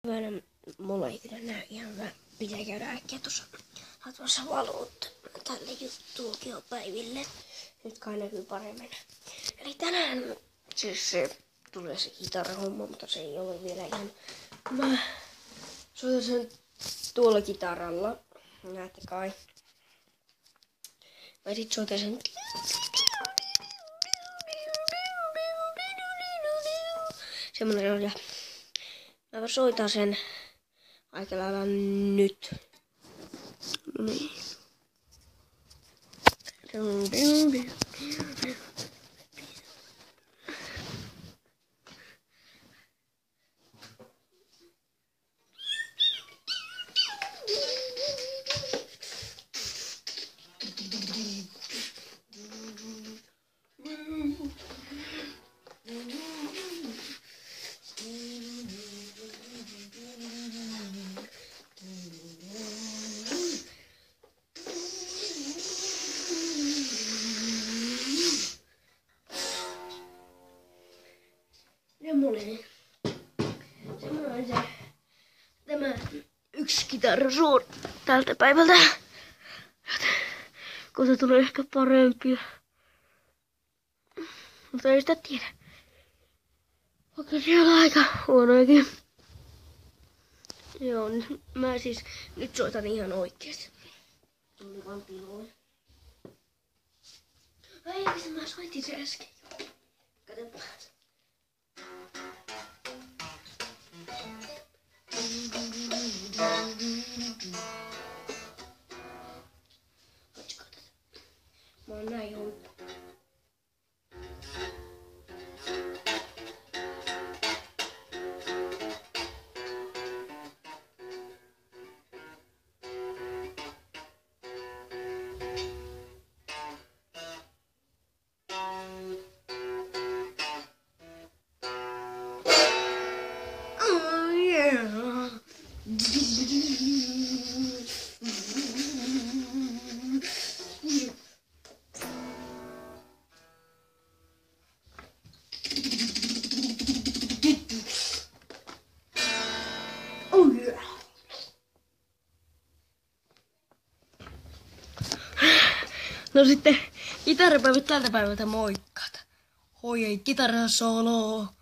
Hyvänä, mulla ei kyllä näy ihan hyvä. Pitää käydä äkkiä tuossa valuutta tälle julkiopäiville. Nyt kai näkyy paremmin. Eli tänään siis tulee se kitarahomma, mutta se ei ole vielä ihan... Mä soitan sen tuolla kitaralla. Näette kai. Mä sit soitan sen... Semmonen on ja... Mä soitan sen aika lailla nyt. No niin. Semmoinen se tämä yksi kitarasuori tältä päivältä. Kohta tulee ehkä parempia. Mutta ei sitä tiedä. Vaikka siellä on aika huonoakin. Joo, mä siis nyt soitan ihan oikeesti. Tuli vaan piloille. Ei, mä soitin se äsken jo. Katsotaan. Mä oon näin huippu. No sitten kitarapäivät tältä päivältä moikkaat. Hoi ei kitara solo.